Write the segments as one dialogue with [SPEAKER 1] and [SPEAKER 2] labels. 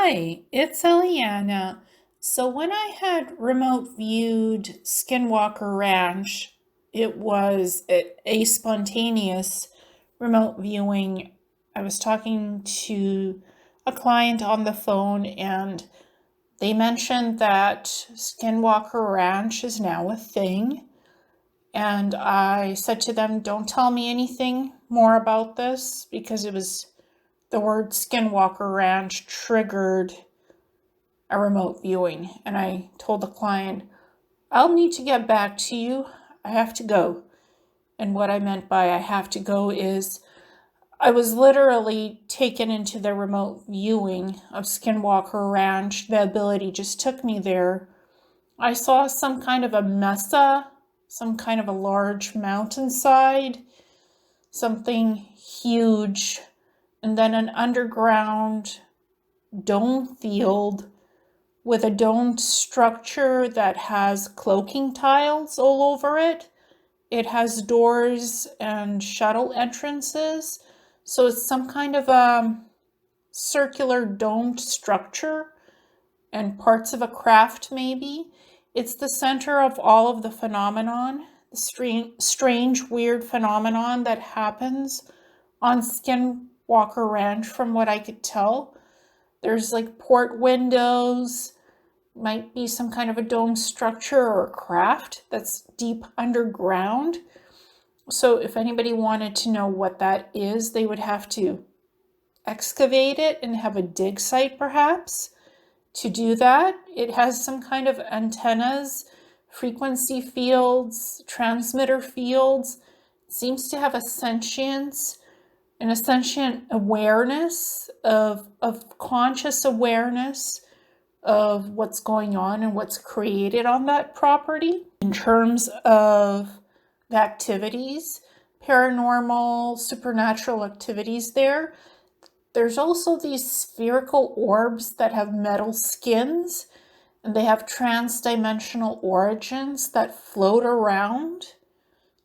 [SPEAKER 1] Hi, it's Ileana. So when I had remote viewed Skinwalker Ranch, it was a spontaneous remote viewing. I was talking to a client on the phone and they mentioned that Skinwalker Ranch is now a thing. And I said to them, don't tell me anything more about this because it was the word Skinwalker Ranch triggered a remote viewing. And I told the client, I'll need to get back to you. I have to go. And what I meant by I have to go is I was literally taken into the remote viewing of Skinwalker Ranch. The ability just took me there. I saw some kind of a mesa, some kind of a large mountainside, something huge, and then an underground dome field with a domed structure that has cloaking tiles all over it. It has doors and shuttle entrances. So it's some kind of a circular domed structure and parts of a craft maybe. It's the center of all of the phenomenon, the strange, weird phenomenon that happens on Skinwalker Ranch from what I could tell. There's like port windows, might be some kind of a dome structure or craft that's deep underground. So if anybody wanted to know what that is, they would have to excavate it and have a dig site perhaps to do that. It has some kind of antennas, frequency fields, transmitter fields. It seems to have a sentience, an sentient awareness of conscious awareness of what's going on and what's created on that property. In terms of the activities, paranormal, supernatural activities there's also these spherical orbs that have metal skins and they have trans-dimensional origins that float around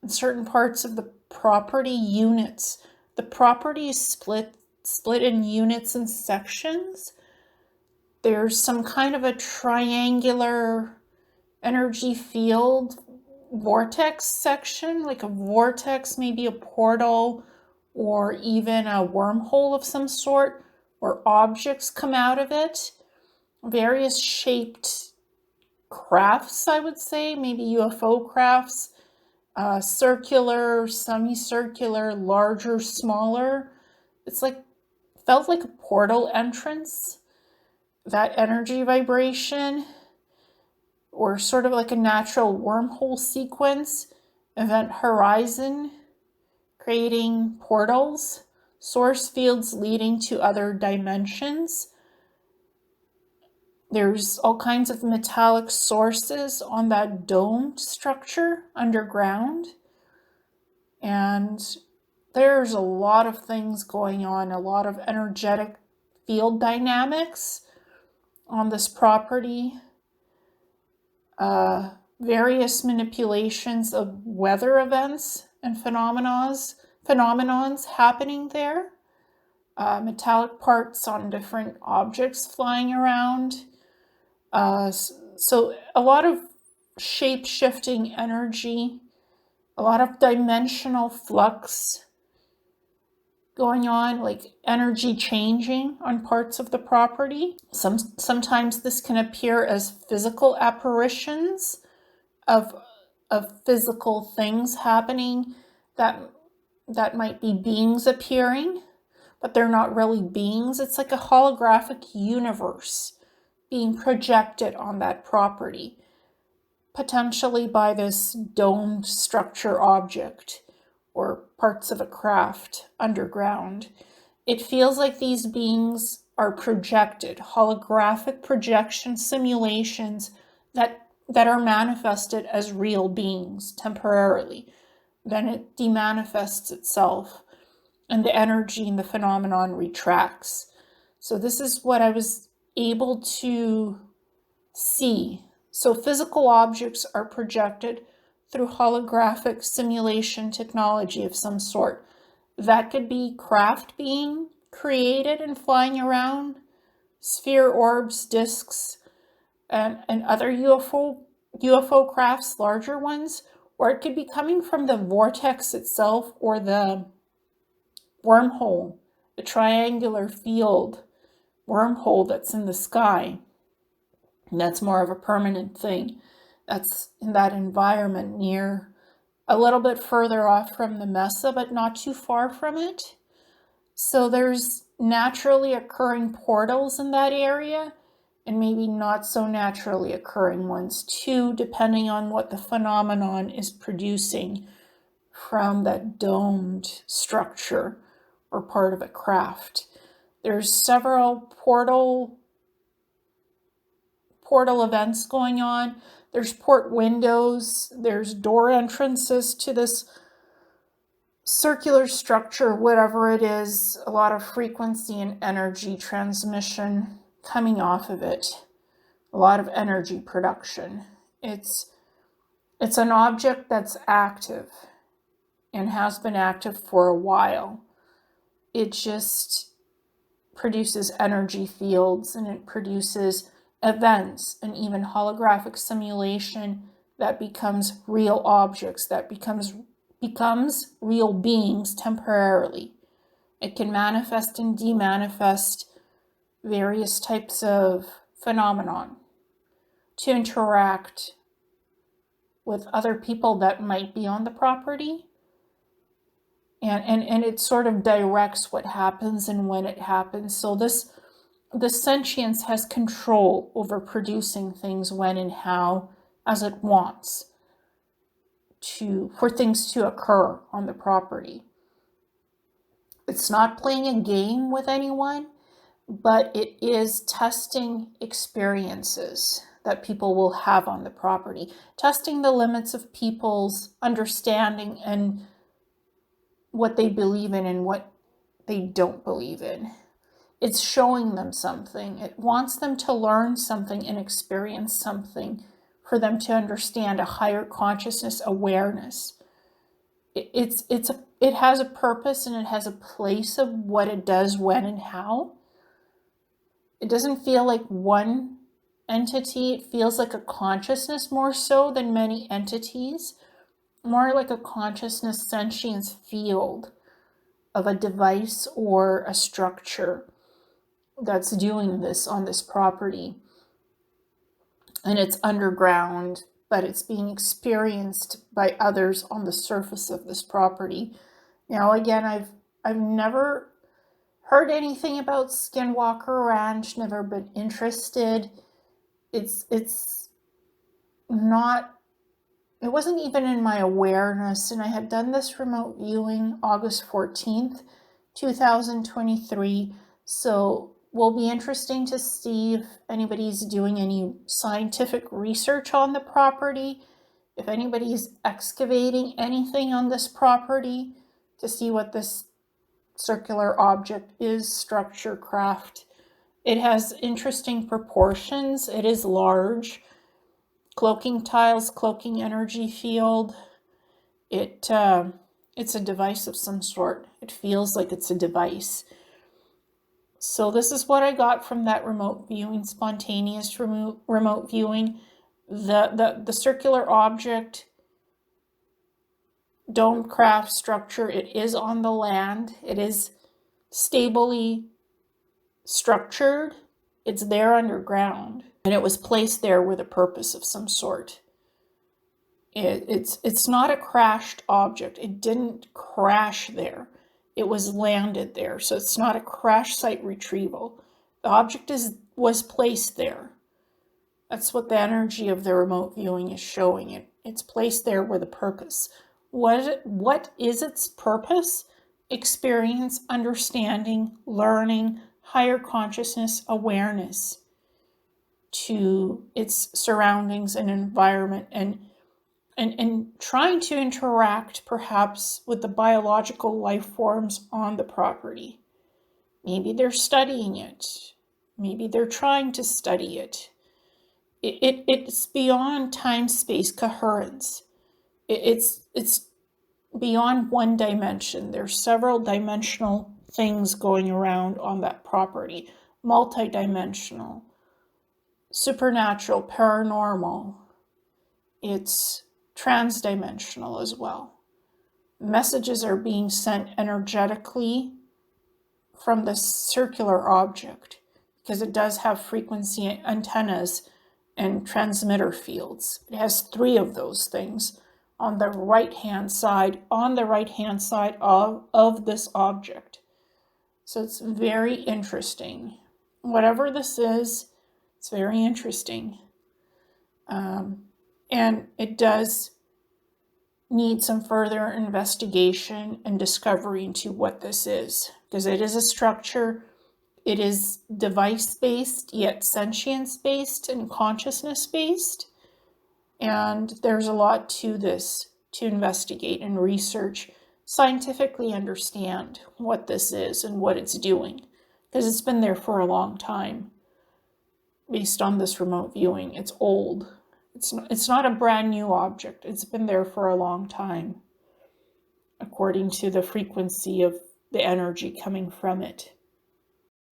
[SPEAKER 1] in certain parts of the property units. The property is split in units and sections. There's some kind of a triangular energy field vortex section, like a vortex, maybe a portal, or even a wormhole of some sort, where objects come out of it. Various shaped crafts, I would say, maybe UFO crafts, circular, semicircular, larger, smaller. It's like, felt like a portal entrance. That energy vibration, or sort of like a natural wormhole sequence, event horizon, creating portals, source fields leading to other dimensions. There's all kinds of metallic sources on that dome structure underground. And there's a lot of things going on, a lot of energetic field dynamics on this property, various manipulations of weather events and phenomenons happening there, metallic parts on different objects flying around. So a lot of shape-shifting energy, a lot of dimensional flux going on, like energy changing on parts of the property. Sometimes this can appear as physical apparitions of physical things happening that might be beings appearing, but they're not really beings. It's like a holographic universe being projected on that property, potentially by this domed structure object or parts of a craft underground. It feels like these beings are projected, holographic projection simulations that are manifested as real beings temporarily. Then it demanifests itself and the energy in the phenomenon retracts. So this is what I was able to see. So physical objects are projected through holographic simulation technology of some sort. That could be craft being created and flying around, sphere, orbs, disks, and other UFO crafts, larger ones, or it could be coming from the vortex itself or the wormhole, the triangular field wormhole that's in the sky. And that's more of a permanent thing. That's in that environment near, a little bit further off from the Mesa, but not too far from it. So there's naturally occurring portals in that area, and maybe not so naturally occurring ones too, depending on what the phenomenon is producing from that domed structure or part of a craft. There's several portal events going on. There's port windows, there's door entrances to this circular structure, whatever it is, a lot of frequency and energy transmission coming off of it, a lot of energy production. It's an object that's active and has been active for a while. It just produces energy fields, and it produces events and even holographic simulation that becomes real objects, that becomes real beings temporarily. It can manifest and demanifest various types of phenomenon to interact with other people that might be on the property. And it sort of directs what happens and when it happens. So the sentience has control over producing things when and how as it wants for things to occur on the property. It's not playing a game with anyone, but it is testing experiences that people will have on the property, testing the limits of people's understanding and what they believe in and what they don't believe in. It's showing them something. It wants them to learn something and experience something for them to understand a higher consciousness awareness. It has a purpose and it has a place of what it does, when, and how. It doesn't feel like one entity. It feels like a consciousness more so than many entities. More like a consciousness sentience field of a device or a structure that's doing this on this property. And it's underground, but it's being experienced by others on the surface of this property. Now, again, I've never heard anything about Skinwalker Ranch, never been interested. It wasn't even in my awareness, and I had done this remote viewing August 14th, 2023, so will be interesting to see if anybody's doing any scientific research on the property, if anybody's excavating anything on this property to see what this circular object is, structure, craft. It has interesting proportions. It is large. Cloaking tiles, cloaking energy field. It's a device of some sort. It feels like it's a device. So this is what I got from that remote viewing, spontaneous remote viewing. The circular object, dome craft structure, it is on the land. It is stably structured. It's there underground. And it was placed there with a purpose of some sort. It's not a crashed object. It didn't crash there. It was landed there, so it's not a crash site retrieval. The object was placed there. That's what the energy of the remote viewing is showing it. It's placed there with a purpose. What is its purpose? Experience, understanding, learning, higher consciousness, awareness to its surroundings and environment, and trying to interact perhaps with the biological life forms on the property. Maybe they're studying it. Maybe they're trying to study it. It's beyond time-space coherence. It's beyond one dimension. There's several dimensional things going around on that property. multidimensional, supernatural, paranormal. It's transdimensional as well. Messages are being sent energetically from this circular object because it does have frequency antennas and transmitter fields. It has 3 of those things on the right-hand side, of this object. So it's very interesting. Whatever this is, it's very interesting. And it does need some further investigation and discovery into what this is, because it is a structure. It is device-based, yet sentience-based and consciousness-based. And there's a lot to this to investigate and research, scientifically understand what this is and what it's doing, because it's been there for a long time. Based on this remote viewing, it's old. It's not a brand new object. It's been there for a long time, according to the frequency of the energy coming from it.